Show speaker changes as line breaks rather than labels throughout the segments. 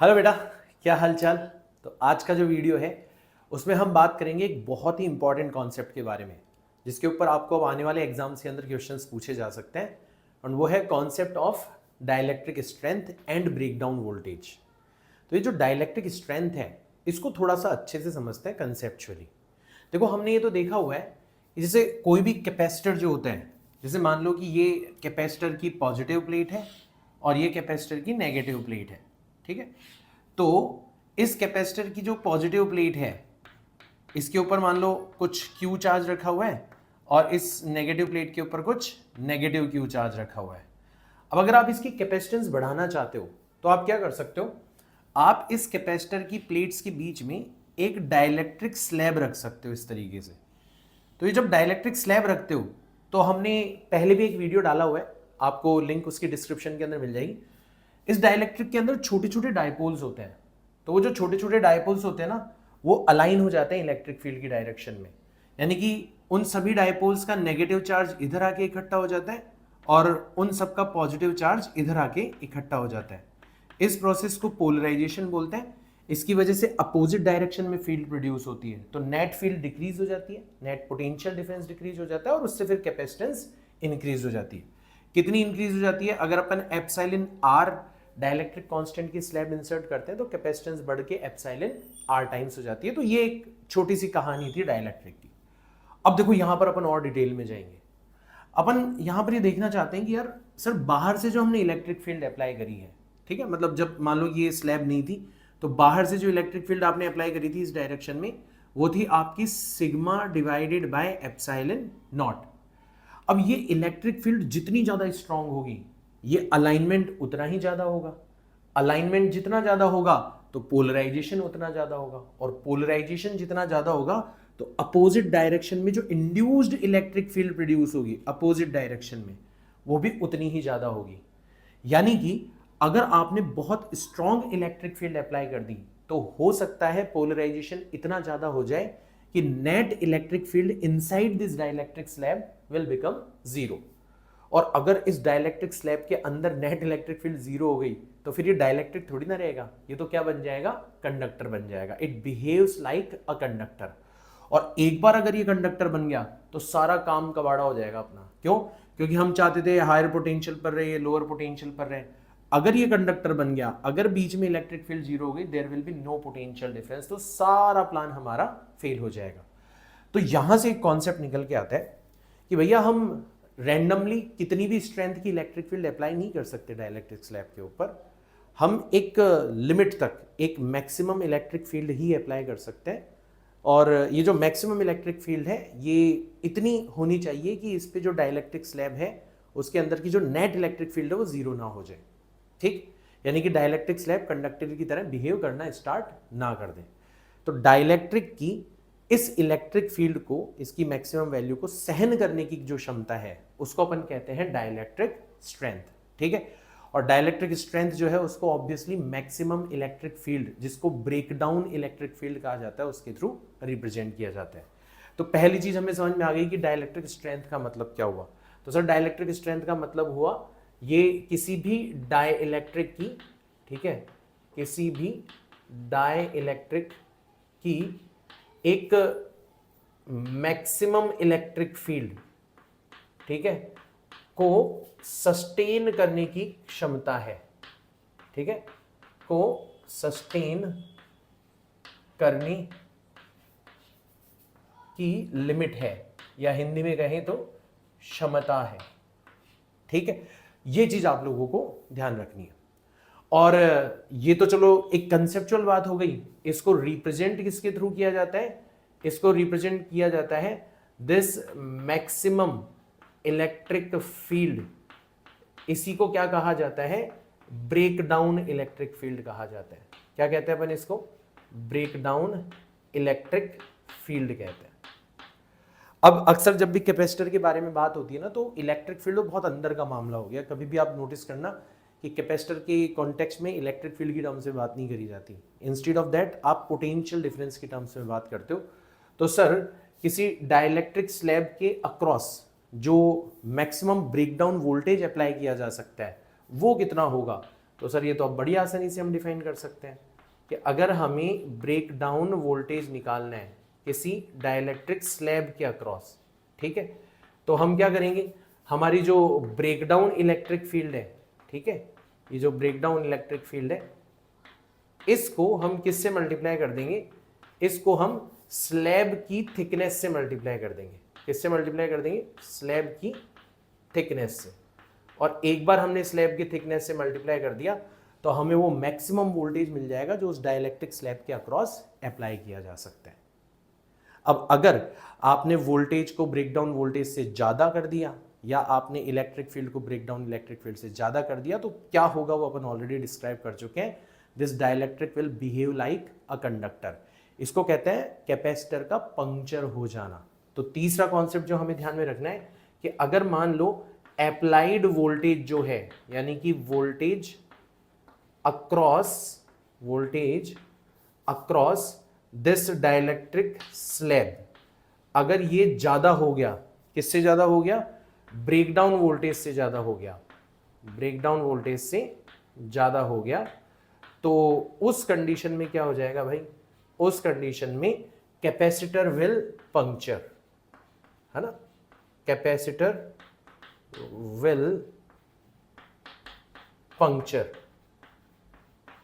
Hello बेटा, क्या हाल चाल। तो आज का जो वीडियो है उसमें हम बात करेंगे एक बहुत ही इंपॉर्टेंट कॉन्सेप्ट के बारे में, जिसके ऊपर आपको अब आने वाले एग्जाम्स के अंदर क्वेश्चंस पूछे जा सकते हैं। और वो है concept of dielectric strength and breakdown voltage. तो ये जो डाइलेक्ट्रिक स्ट्रेंथ है इसको थोड़ा सा अच्छे से समझते हैं कंसेप्चुअली। देखो, हमने ये तो देखा हुआ है कि जैसे कोई भी कैपेसिटर जो होता है, जैसे मान लो कि ये कैपेसिटर की पॉजिटिव प्लेट है और ये कैपेसिटर की नेगेटिव प्लेट है, ठीक है। तो इस कैपेसिटर की जो पॉजिटिव प्लेट है इसके ऊपर मान लो कुछ क्यू चार्ज रखा हुआ है और इस नेगेटिव प्लेट के ऊपर कुछ नेगेटिव क्यू चार्ज रखा हुआ है। अब अगर आप इसकी कैपेसिटेंस बढ़ाना चाहते हो तो आप क्या कर सकते हो, आप इस कैपेसिटर की प्लेट्स के बीच में एक डाइलेक्ट्रिक स्लैब रख सकते हो इस तरीके से। तो ये जब डाइलेक्ट्रिक स्लैब रखते हो तो हमने पहले भी एक वीडियो डाला हुआ है, आपको लिंक उसकी डिस्क्रिप्शन के अंदर मिल जाएगी। इस डाइलेक्ट्रिक के अंदर छोटे छोटे डाइपोल्स होते हैं, तो वो जो छोटे छोटे डाइपोल्स होते हैं ना, वो अलाइन हो जाते हैं इलेक्ट्रिक फील्ड की डायरेक्शन में। यानी कि उन सभी डाइपोल्स का नेगेटिव चार्ज इधर आके इकट्ठा हो जाता है और उन सब का पॉजिटिव चार्ज इधर आके इकट्ठा हो जाता है। इस प्रोसेस को पोलराइजेशन बोलते हैं। इसकी वजह से अपोजिट डायरेक्शन में फील्ड प्रोड्यूस होती है, तो नेट फील्ड डिक्रीज हो जाती है, नेट पोटेंशियल डिफरेंस डिक्रीज हो जाता है और उससे फिर कैपेसिटेंस इंक्रीज हो जाती है। कितनी इंक्रीज हो जाती है? अगर अपन एप्सिलॉन आर डाइलेक्ट्रिक कांस्टेंट की स्लैब इंसर्ट करते हैं तो कैपेसिटेंस बढ़ के एप्सिलॉन आर टाइम्स हो जाती है। तो ये एक छोटी सी कहानी थी डाइलेक्ट्रिक की। अब देखो, यहां पर अपन और डिटेल में जाएंगे। अपन यहां पर ये देखना चाहते हैं कि यार सर, बाहर से जो हमने इलेक्ट्रिक फील्ड अप्लाई करी है, ठीक है, मतलब जब मान लो ये स्लैब नहीं थी तो बाहर से जो इलेक्ट्रिक फील्ड आपने अप्लाई करी थी इस डायरेक्शन में, वो थी आपकी sigma divided by epsilon not. अब ये इलेक्ट्रिक फील्ड जितनी ज्यादा स्ट्रांग होगी, ये अलाइनमेंट उतना ही ज्यादा होगा। अलाइनमेंट जितना ज्यादा होगा तो पोलराइजेशन उतना ज्यादा होगा, और पोलराइजेशन जितना ज्यादा होगा तो अपोजिट डायरेक्शन में जो इंड्यूस्ड इलेक्ट्रिक फील्ड प्रोड्यूस होगी अपोजिट डायरेक्शन में, वो भी उतनी ही ज्यादा होगी। यानी कि अगर आपने बहुत स्ट्रांग इलेक्ट्रिक फील्ड अप्लाई कर दी तो हो सकता है पोलराइजेशन इतना ज्यादा हो जाए कि net electric field inside this dielectric slab will become zero. और अगर इस डाइलेक्ट्रिक स्लैब के अंदर नेट इलेक्ट्रिक फील्ड जीरो हो गई तो फिर ये डाइलेक्ट्रिक थोड़ी ना रहेगा, ये तो क्या बन जाएगा? कंडक्टर बन जाएगा। It behaves like a conductor. और एक बार अगर ये कंडक्टर बन गया तो सारा काम कबाड़ा हो जाएगा अपना। क्यों? क्योंकि हम चाहते थे हायर पोटेंशियल पर रहे, लोअर पोटेंशियल पर रहे। अगर ये कंडक्टर बन गया, अगर बीच में इलेक्ट्रिक फील्ड जीरो हो गई, there will be no potential difference, तो सारा प्लान हमारा फेल हो जाएगा। तो यहां से एक कॉन्सेप्ट निकल के आता है कि भैया हम रैंडमली कितनी भी स्ट्रेंथ की इलेक्ट्रिक फील्ड अप्लाई नहीं कर सकते डाइलेक्ट्रिक स्लैब के ऊपर। हम एक लिमिट तक एक मैक्सिमम इलेक्ट्रिक फील्ड ही अप्लाई कर सकते हैं। और ये जो मैक्सिमम इलेक्ट्रिक फील्ड है ये इतनी होनी चाहिए कि इस पे जो डाइलेक्ट्रिक स्लैब है उसके अंदर की जो नेट इलेक्ट्रिक फील्ड है वो जीरो ना हो जाए। ठीक, यानी कि डाइलेक्ट्रिक स्लैब कंडक्टर की तरह बिहेव करना स्टार्ट ना कर दे। तो डाइलेक्ट्रिक की इस इलेक्ट्रिक फील्ड को, इसकी मैक्सिमम वैल्यू को सहन करने की जो क्षमता है उसको अपन कहते हैं डाइलेक्ट्रिक स्ट्रेंथ। ठीक है, और डाइलेक्ट्रिक स्ट्रेंथ जो है उसको ऑब्वियसली मैक्सिमम इलेक्ट्रिक फील्ड, जिसको ब्रेकडाउन इलेक्ट्रिक फील्ड कहा जाता है, उसके थ्रू रिप्रेजेंट किया जाता है। तो पहली चीज हमें समझ में आ गई कि डाइलेक्ट्रिक स्ट्रेंथ का मतलब क्या हुआ। तो सर, डाइलेक्ट्रिक स्ट्रेंथ का मतलब हुआ ये किसी भी डाइलेक्ट्रिक की, ठीक है, किसी भी डाइलेक्ट्रिक की एक मैक्सिमम इलेक्ट्रिक फील्ड, ठीक है, को सस्टेन करने की क्षमता है। ठीक है, को सस्टेन करने की लिमिट है, या हिंदी में कहें तो क्षमता है। ठीक है, ये चीज आप लोगों को ध्यान रखनी है। और ये तो चलो एक कंसेप्चुअल बात हो गई। इसको रिप्रेजेंट किसके थ्रू किया जाता है? इसको रिप्रेजेंट किया जाता है दिस मैक्सिमम इलेक्ट्रिक फील्ड। इसी को क्या कहा जाता है? ब्रेकडाउन इलेक्ट्रिक फील्ड कहा जाता है। क्या कहते हैं अपन इसको? ब्रेकडाउन इलेक्ट्रिक फील्ड कहते हैं। अब अक्सर जब भी कैपेसिटर के बारे में बात होती है ना, तो इलेक्ट्रिक फील्ड तो बहुत अंदर का मामला हो गया। कभी भी आप नोटिस करना कि कैपेसिटर के कॉन्टेक्स्ट में इलेक्ट्रिक फील्ड की टर्म्स में बात नहीं करी जाती। इंस्टेड ऑफ दैट आप पोटेंशियल डिफरेंस की टर्म्स में बात करते हो। तो सर, किसी डाइलेक्ट्रिक स्लैब के अक्रॉस जो मैक्सिमम ब्रेकडाउन वोल्टेज अप्लाई किया जा सकता है वो कितना होगा? तो सर ये तो अब बड़ी आसानी से हम डिफाइन कर सकते हैं कि अगर हमें ब्रेक डाउन वोल्टेज निकालना है किसी डाइलेक्ट्रिक स्लैब के अक्रॉस, ठीक है, तो हम क्या करेंगे, हमारी जो ब्रेकडाउन इलेक्ट्रिक फील्ड है, ठीक है, ये जो ब्रेकडाउन इलेक्ट्रिक फील्ड है, इसको हम किससे मल्टीप्लाई कर देंगे, इसको हम स्लैब की थिकनेस से मल्टीप्लाई कर देंगे। किससे मल्टीप्लाई कर देंगे, स्लैब की थिकनेस से। और एक बार हमने स्लैब की थिकनेस से मल्टीप्लाई कर दिया तो हमें वो मैक्सिमम वोल्टेज मिल जाएगा जो उस डाइलेक्ट्रिक स्लैब के अक्रॉस अप्लाई किया जा सकता है। अब अगर आपने वोल्टेज को ब्रेकडाउन वोल्टेज से ज़्यादा कर दिया या आपने इलेक्ट्रिक फील्ड को ब्रेकडाउन इलेक्ट्रिक फील्ड से ज़्यादा कर दिया तो क्या होगा वो अपन ऑलरेडी डिस्क्राइब कर चुके हैं। This dielectric will behave like a conductor. इसको कहते हैं कैपेसिटर का पंक्चर हो जाना। तो तीसरा कॉन्सेप्ट जो हमें ध्यान में रखना है कि अगर मान लो अप्लाइड वोल्टेज जो है, यानी कि voltage across this dielectric slab, अगर ये ज्यादा हो गया, किससे ज्यादा हो गया, ब्रेकडाउन वोल्टेज से ज्यादा हो गया, ब्रेकडाउन वोल्टेज से ज्यादा हो गया, तो उस कंडीशन में क्या हो जाएगा भाई, उस कंडीशन में कैपेसिटर विल पंक्चर, है ना, कैपेसिटर विल पंक्चर।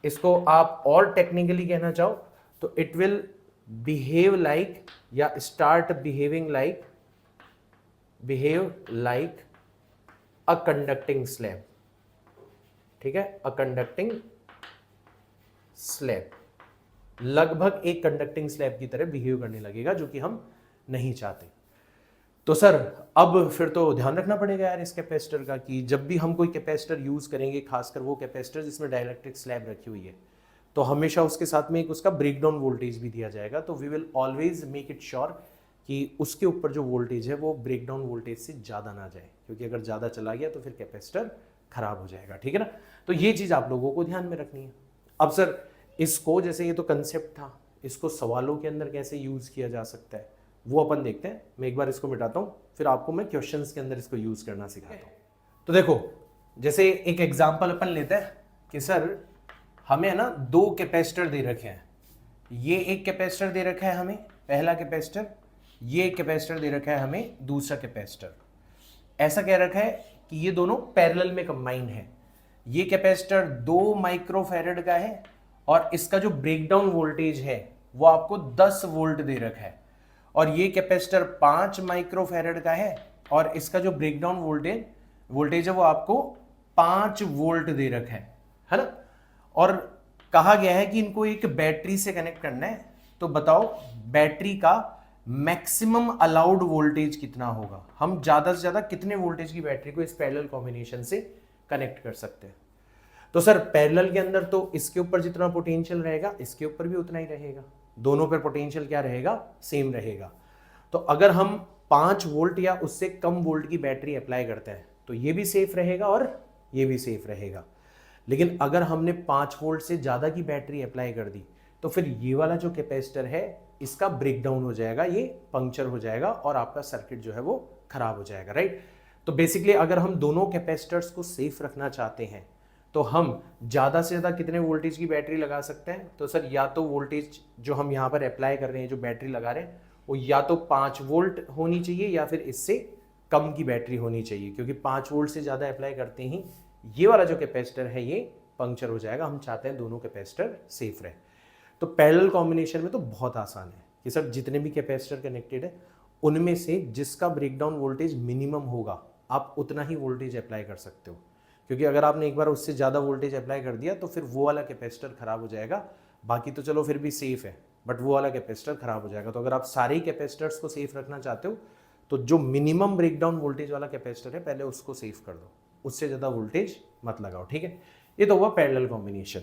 इसको आप और टेक्निकली कहना चाहो तो इट विल बिहेव लाइक या start behave like a conducting slab, ठीक है, अ कंडक्टिंग स्लैब, लगभग एक कंडक्टिंग स्लैब की तरह बिहेव करने लगेगा, जो कि हम नहीं चाहते। तो सर अब फिर तो ध्यान रखना पड़ेगा यार इस कैपेसिटर का कि जब भी हम कोई कैपेसिटर यूज करेंगे, खासकर वो कैपेसिटर जिसमें डाइलेक्ट्रिक स्लैब रखी हुई है, तो हमेशा उसके साथ में एक उसका ब्रेकडाउन वोल्टेज भी दिया जाएगा। तो we will always make it sure कि उसके ऊपर जो वोल्टेज है वो ब्रेकडाउन वोल्टेज से ज़्यादा ना जाए, क्योंकि अगर ज़्यादा चला गया तो फिर कैपेसिटर खराब हो जाएगा, ठीक है ना। तो ये चीज़ आप लोगों को ध्यान में रखनी है। अब सर इसको, जैसे ये तो कंसेप्ट था, इसको सवालों के अंदर कैसे यूज़ किया जा सकता है वो अपन देखते हैं। मैं एक बार इसको मिटाता हूँ, फिर आपको मैं क्वेश्चंस के अंदर इसको यूज़ करना सिखाता हूँ। तो देखो, जैसे एक एग्जांपल अपन लेते हैं कि सर हमें ना दो कैपेसिटर दे रखे हैं, ये एक कैपेसिटर दे रखा है हमें पहला कैपेसिटर, ये एक कैपेसिटर दे रखा है हमें दूसरा कैपेसिटर। ऐसा कह रखा है कि ये दोनों पैरेलल में कंबाइन है। ये कैपेसिटर 2 माइक्रोफैरड का है और इसका जो ब्रेकडाउन वोल्टेज है वो आपको 10 वोल्ट दे रखा है, और ये कैपेसिटर 5 माइक्रोफैरड का है और इसका जो ब्रेकडाउन वोल्टेज है वो आपको 5 वोल्ट दे रखा है ना। और कहा गया है कि इनको एक बैटरी से कनेक्ट करना है। तो बताओ बैटरी का मैक्सिमम अलाउड वोल्टेज कितना होगा, हम ज्यादा से ज्यादा कितने वोल्टेज की बैटरी को इस पैरेलल कॉम्बिनेशन से कनेक्ट कर सकते हैं। तो सर पैरेलल के अंदर तो इसके ऊपर जितना पोटेंशियल रहेगा इसके ऊपर भी उतना ही रहेगा, दोनों पर पोटेंशियल क्या रहेगा, सेम रहेगा। तो अगर हम 5 वोल्ट या उससे कम वोल्ट की बैटरी अप्लाई करते हैं तो ये भी सेफ रहेगा और ये भी सेफ रहेगा। लेकिन अगर हमने 5 वोल्ट से ज़्यादा की बैटरी अप्लाई कर दी तो फिर ये वाला जो कैपेसिटर है इसका ब्रेकडाउन हो जाएगा, ये पंक्चर हो जाएगा और आपका सर्किट जो है वो खराब हो जाएगा, राइट। तो बेसिकली अगर हम दोनों कैपेसिटर्स को सेफ रखना चाहते हैं तो हम ज़्यादा से ज़्यादा कितने वोल्टेज की बैटरी लगा सकते हैं। तो सर या तो वोल्टेज जो हम यहाँ पर अप्लाई कर रहे हैं, जो बैटरी लगा रहे हैं, वो या तो 5 वोल्ट होनी चाहिए या फिर इससे कम की बैटरी होनी चाहिए, क्योंकि 5 वोल्ट से ज़्यादा अप्लाई करते ही ये वाला जो कैपेसिटर है ये पंक्चर हो जाएगा। हम चाहते हैं दोनों कैपेसिटर सेफ रहे। तो पैरेलल कॉम्बिनेशन में तो बहुत आसान है कि सर जितने भी कैपेसिटर कनेक्टेड है उनमें से जिसका ब्रेकडाउन वोल्टेज मिनिमम होगा आप उतना ही वोल्टेज अप्लाई कर सकते हो, क्योंकि अगर आपने एक बार उससे ज़्यादा वोल्टेज अप्लाई कर दिया तो फिर वो वाला कैपेसिटर खराब हो जाएगा। बाकी तो चलो फिर भी सेफ है, बट वो वाला कैपेसिटर खराब हो जाएगा। तो अगर आप सारे ही कैपेसिटर्स को सेफ रखना चाहते हो तो जो मिनिमम ब्रेकडाउन वोल्टेज वाला कैपेसिटर है पहले उसको सेफ कर दो, उससे ज़्यादा वोल्टेज मत लगाओ, ठीक है। ये तो हुआ पैरेलल कॉम्बिनेशन।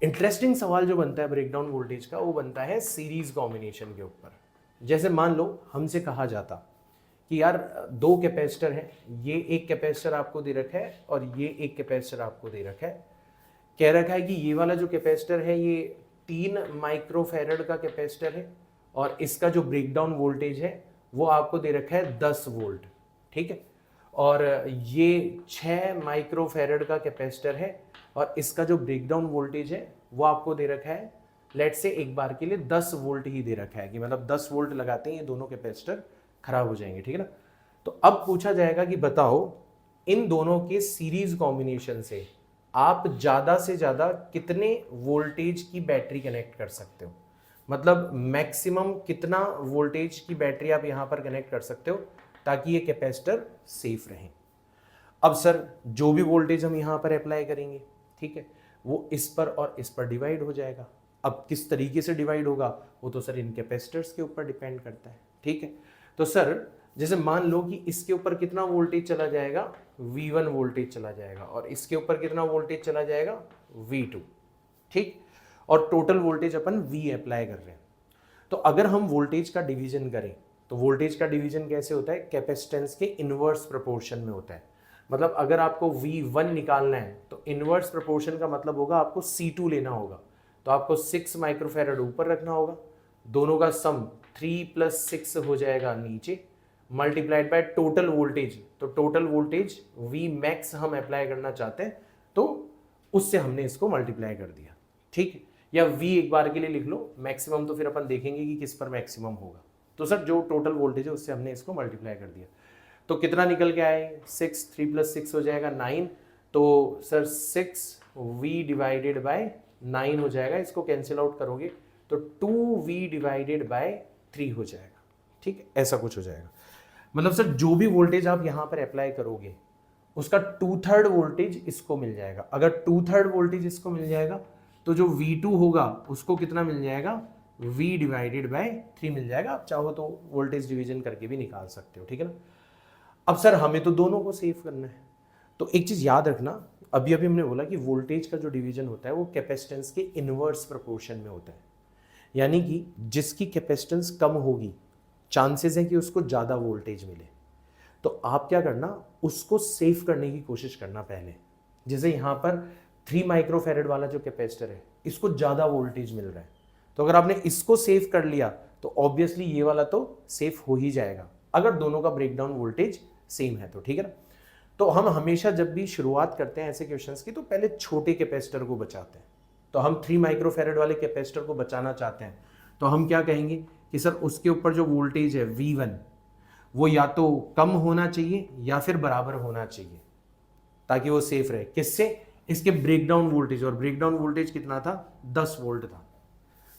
इंटरेस्टिंग सवाल जो बनता है ब्रेकडाउन वोल्टेज का वो बनता है सीरीज कॉम्बिनेशन के ऊपर। जैसे मान लो हमसे कहा जाता कि यार 2 कैपेसिटर है, ये एक कैपेसिटर आपको दे रखा है और ये एक कैपेसिटर आपको दे रखा है। कह रखा है कि ये वाला जो कैपेसिटर है ये 3 माइक्रोफैरड का कैपेसिटर है और इसका जो ब्रेकडाउन वोल्टेज है वो आपको दे रखा है 10 वोल्ट, ठीक है। और ये 6 माइक्रोफेरेड का कैपेसिटर है और इसका जो ब्रेकडाउन वोल्टेज है वो आपको दे रखा है, लेट से एक बार के लिए 10 वोल्ट ही दे रखा है कि मतलब 10 वोल्ट लगाते हैं ये दोनों कैपेसिटर खराब हो जाएंगे, ठीक है ना। तो अब पूछा जाएगा कि बताओ इन दोनों के सीरीज कॉम्बिनेशन से आप ज़्यादा से ज़्यादा कितने वोल्टेज की बैटरी कनेक्ट कर सकते हो, मतलब मैक्सिमम कितना वोल्टेज की बैटरी आप यहाँ पर कनेक्ट कर सकते हो ताकि ये कैपेसिटर सेफ रहे। अब सर जो भी वोल्टेज हम यहाँ पर अप्लाई करेंगे, ठीक है, वो इस पर और इस पर डिवाइड हो जाएगा। अब किस तरीके से डिवाइड होगा वो तो सर इन कैपेसिटर्स के ऊपर डिपेंड करता है, ठीक है। तो सर जैसे मान लो कि इसके ऊपर कितना वोल्टेज चला जाएगा, V1 वोल्टेज चला जाएगा और इसके ऊपर कितना वोल्टेज चला जाएगा, V2, ठीक, और टोटल वोल्टेज अपन V अप्लाई कर रहे हैं। तो अगर हम वोल्टेज का डिवीजन करें तो वोल्टेज का डिवीजन कैसे होता है, कैपेसिटेंस के इनवर्स प्रोपोर्शन में होता है। मतलब अगर आपको V1 निकालना है तो इनवर्स प्रोपोर्शन का मतलब होगा आपको C2 लेना होगा, तो आपको 6 माइक्रोफेरेड ऊपर रखना होगा, दोनों का सम 3 + 6 हो जाएगा नीचे, मल्टीप्लाइड बाय टोटल वोल्टेज। तो टोटल वोल्टेज V मैक्स हम अप्लाई करना चाहते हैं तो उससे हमने इसको मल्टीप्लाई कर दिया, ठीक, या V एक बार के लिए लिख लो, मैक्सिमम तो फिर अपन देखेंगे कि किस पर मैक्सिमम होगा। तो सर जो टोटल वोल्टेज है उससे हमने इसको मल्टीप्लाई कर दिया, तो कितना निकल के आए, 6, 3 + 6 हो जाएगा 9, तो सर 6V डिवाइडेड बाय 9 हो जाएगा, इसको कैंसिल आउट करोगे तो 2V डिवाइडेड बाय 3 हो जाएगा, ठीक, ऐसा कुछ हो जाएगा। मतलब सर जो भी वोल्टेज आप यहाँ पर अप्लाई करोगे उसका 2/3 वोल्टेज इसको मिल जाएगा। अगर 2/3 वोल्टेज इसको मिल जाएगा तो जो V2 होगा उसको कितना मिल जाएगा, V डिवाइडेड बाय 3 मिल जाएगा। आप चाहो तो वोल्टेज डिवीजन करके भी निकाल सकते हो, ठीक है ना। अब सर हमें तो दोनों को सेव करना है, तो एक चीज़ याद रखना, अभी हमने बोला कि वोल्टेज का जो डिवीजन होता है वो कैपेसिटेंस के इनवर्स प्रोपोर्शन में होता है, यानी कि जिसकी कैपेसिटेंस कम होगी चांसेस है कि उसको ज़्यादा वोल्टेज मिले। तो आप क्या करना, उसको सेव करने की कोशिश करना पहले। जैसे यहाँ पर 3 माइक्रोफेरेड वाला जो कैपेसिटर है इसको ज़्यादा वोल्टेज मिल रहा है, तो अगर आपने इसको सेव कर लिया तो ऑब्वियसली ये वाला तो सेफ हो ही जाएगा, अगर दोनों का ब्रेकडाउन वोल्टेज सेम है तो, ठीक है ना। तो हम हमेशा जब भी शुरुआत करते हैं ऐसे क्वेश्चंस की तो पहले छोटे कैपेसिटर को बचाते हैं। तो हम 3 माइक्रोफेरेड वाले कैपेसिटर को बचाना चाहते हैं तो हम क्या कहेंगे कि सर उसके ऊपर जो वोल्टेज है V1 वो या तो कम होना चाहिए या फिर बराबर होना चाहिए ताकि वो सेफ रहे। किससे, इसके ब्रेकडाउन वोल्टेज, और ब्रेकडाउन वोल्टेज कितना था, 10 वोल्ट था,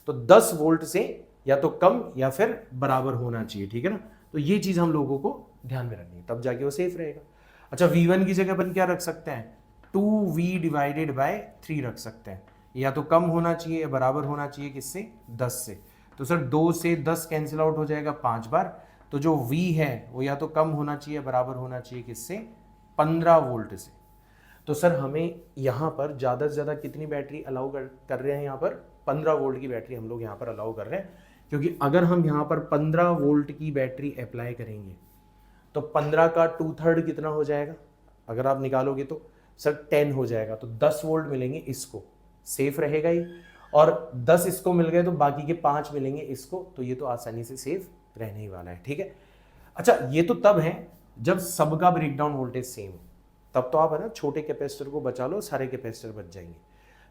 तो 10 वोल्ट से या तो कम या फिर बराबर होना चाहिए, ठीक है ना। तो ये चीज हम लोगों को ध्यान में रखनी है, तब जाके वो सेफ रहेगा। अच्छा, V1 की जगह अपन क्या रख सकते हैं, 2V डिवाइडेड बाय 3 रख सकते हैं, या तो कम होना चाहिए या बराबर होना चाहिए, किससे, 10 से। तो सर 2 से 10 कैंसिल आउट हो जाएगा 5 बार, तो जो V है वो या तो कम होना चाहिए या बराबर होना चाहिए, किससे, 15 वोल्ट से। तो सर हमें यहाँ पर ज़्यादा से ज़्यादा कितनी बैटरी अलाउ कर रहे हैं, यहाँ पर 15 वोल्ट की बैटरी हम लोग यहाँ पर अलाउ कर रहे हैं, क्योंकि अगर हम यहाँ पर 15 वोल्ट की बैटरी अप्लाई करेंगे तो 15 का 2/3 कितना हो जाएगा, अगर आप निकालोगे तो सर 10 हो जाएगा, तो 10 वोल्ट मिलेंगे इसको, सेफ रहेगा ये, और 10 इसको मिल गए तो बाकी के 5 मिलेंगे इसको, तो ये तो आसानी से सेफ रहने ही वाला है, ठीक है। अच्छा, ये तो तब है जब सबका ब्रेकडाउन वोल्टेज सेम हो, तब तो आप है ना छोटे कैपेसिटर को बचा लो, सारे कैपेसिटर बच जाएंगे।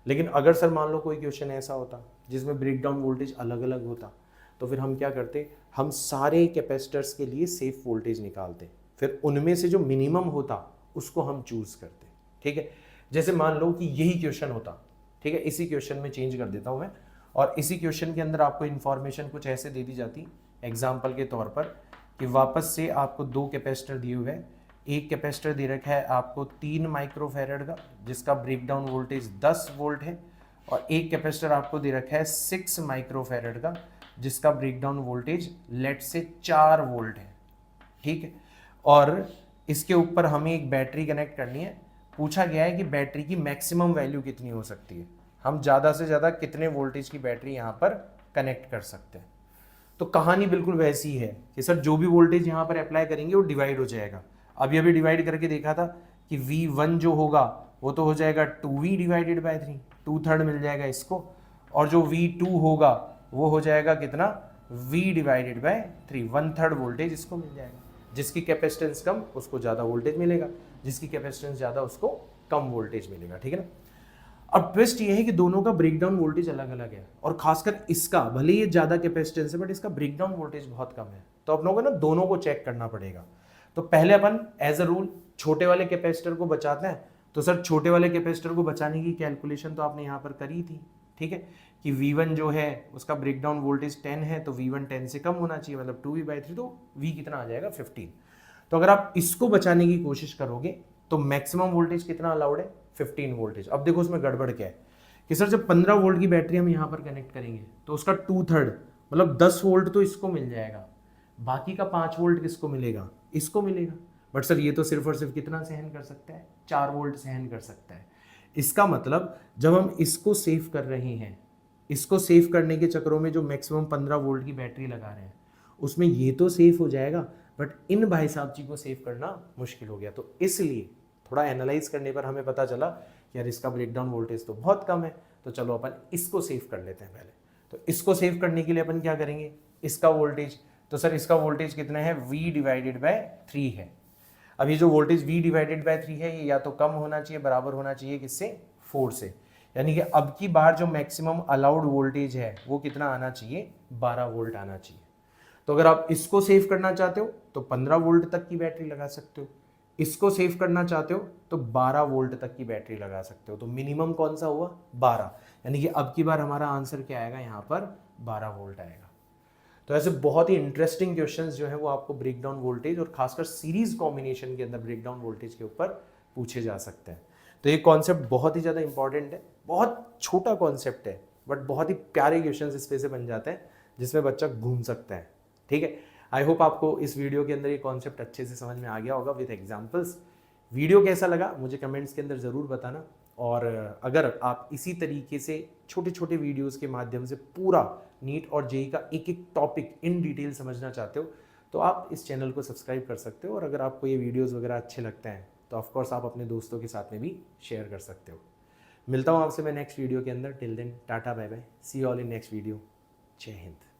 लेकिन अगर सर मान लो कोई क्वेश्चन ऐसा होता जिसमें ब्रेकडाउन वोल्टेज अलग अलग होता, तो फिर हम क्या करते, हम सारे कैपेसिटर्स के लिए सेफ वोल्टेज निकालते, फिर उनमें से जो मिनिमम होता उसको हम चूज करते, ठीक है। जैसे मान लो कि यही क्वेश्चन होता, ठीक है, इसी क्वेश्चन में चेंज कर देता हूं मैं, और इसी क्वेश्चन के अंदर आपको इन्फॉर्मेशन कुछ ऐसे दे दी जाती एग्जाम्पल के तौर पर कि वापस से आपको 2 कैपेसिटर दिए हुए हैं, एक कैपेसिटर दे रखा है आपको 3 माइक्रोफेरेड का जिसका ब्रेकडाउन वोल्टेज 10 वोल्ट है, और एक कैपेसिटर आपको दे रखा है 6 माइक्रोफेरेड का जिसका ब्रेकडाउन वोल्टेज लेट से 4 वोल्ट है, ठीक है। और इसके ऊपर हमें एक बैटरी कनेक्ट करनी है, पूछा गया है कि बैटरी की मैक्सिमम वैल्यू कितनी हो सकती है, हम ज़्यादा से ज़्यादा कितने वोल्टेज की बैटरी यहाँ पर कनेक्ट कर सकते हैं। तो कहानी बिल्कुल वैसी ही है कि सर जो भी वोल्टेज यहाँ पर अप्लाई करेंगे वो डिवाइड हो जाएगा। अभी डिवाइड करके देखा था कि V1 जो होगा वो तो हो जाएगा 2V डिवाइडेड बाय 3, 2/3 मिल जाएगा इसको, और जो V2 होगा वो हो जाएगा कितना, V डिवाइडेड बाय 3, 1/3 वोल्टेज इसको मिल जाएगा। जिसकी कैपेसिटेंस कम उसको ज़्यादा वोल्टेज मिलेगा, जिसकी कैपेसिटेंस ज़्यादा उसको कम वोल्टेज मिलेगा, ठीक है ना। अब ट्विस्ट ये है कि दोनों का ब्रेकडाउन वोल्टेज अलग अलग है, और खासकर इसका भले ये ज़्यादा कैपेसिटेंस है बट इसका ब्रेकडाउन वोल्टेज बहुत कम है, तो अपनों को ना दोनों को चेक करना पड़ेगा। तो पहले अपन एज अ रूल छोटे वाले कैपेसिटर को बचाते हैं। तो सर छोटे वाले कैपेसिटर को बचाने की कैलकुलेशन तो आपने यहाँ पर करी थी, ठीक है, कि V1 जो है उसका ब्रेकडाउन वोल्टेज 10 है, तो V1 10 से कम होना चाहिए, मतलब 2V/3, तो V कितना आ जाएगा 15। तो अगर आप इसको बचाने की कोशिश करोगे तो मैक्सिमम वोल्टेज कितना अलाउड है 15 वोल्टेज। अब देखो उसमें गड़बड़ क्या है कि सर जब 15 वोल्ट की बैटरी हम यहाँ पर कनेक्ट करेंगे तो उसका 2/3 मतलब 10 वोल्ट तो इसको मिल जाएगा, बाकी का 5 वोल्ट किसको मिलेगा, इसको मिलेगा। बट सर ये तो सिर्फ और सिर्फ कितना सहन कर सकता है, 4 वोल्ट सहन कर सकता है। इसका मतलब जब हम इसको सेव कर रहे हैं, इसको सेव करने के चक्करों में जो मैक्सिमम 15 वोल्ट की बैटरी लगा रहे हैं उसमें ये तो सेफ हो जाएगा, बट इन भाई साहब जी को सेव करना मुश्किल हो गया। तो इसलिए थोड़ा एनालाइज करने पर हमें पता चला कि यार इसका ब्रेकडाउन वोल्टेज तो बहुत कम है, तो चलो अपन इसको सेव कर लेते हैं पहले। तो इसको सेव करने के लिए अपन क्या करेंगे, इसका वोल्टेज, तो सर इसका वोल्टेज कितना है V/3 है। अब ये जो वोल्टेज V/3 है ये या तो कम होना चाहिए, बराबर होना चाहिए किससे, 4 से, यानी कि अब की बार जो मैक्सिमम अलाउड वोल्टेज है वो कितना आना चाहिए, 12 वोल्ट आना चाहिए। तो अगर आप इसको सेव करना चाहते हो तो 15 वोल्ट तक की बैटरी लगा सकते हो, इसको सेव करना चाहते हो तो 12 वोल्ट तक की बैटरी लगा सकते हो। तो मिनिमम कौन सा हुआ, 12, यानी कि अब की बार हमारा आंसर क्या आएगा, यहाँ पर 12 वोल्ट आएगा। तो ऐसे बहुत ही इंटरेस्टिंग क्वेश्चंस जो है वो आपको ब्रेकडाउन वोल्टेज और खासकर सीरीज कॉम्बिनेशन के अंदर ब्रेकडाउन वोल्टेज के ऊपर पूछे जा सकते हैं। तो ये कॉन्सेप्ट बहुत ही ज़्यादा इंपॉर्टेंट है, बहुत छोटा कॉन्सेप्ट है बट बहुत ही प्यारे क्वेश्चंस इस पे से बन जाते हैं जिसमें बच्चा घूम सकता है, ठीक है। आई होप आपको इस वीडियो के अंदर ये कॉन्सेप्ट अच्छे से समझ में आ गया होगा विद एग्जांपल्स। वीडियो कैसा लगा मुझे कमेंट्स के अंदर ज़रूर बताना, और अगर आप इसी तरीके से छोटे छोटे वीडियोस के माध्यम से पूरा नीट और जेई का एक एक टॉपिक इन डिटेल समझना चाहते हो तो आप इस चैनल को सब्सक्राइब कर सकते हो, और अगर आपको ये वीडियोस वगैरह अच्छे लगते हैं तो ऑफकोर्स आप अपने दोस्तों के साथ में भी शेयर कर सकते हो। मिलता हूँ आपसे मैं नेक्स्ट वीडियो के अंदर। Till then tata bye bye, see you all in next video. जय हिंद।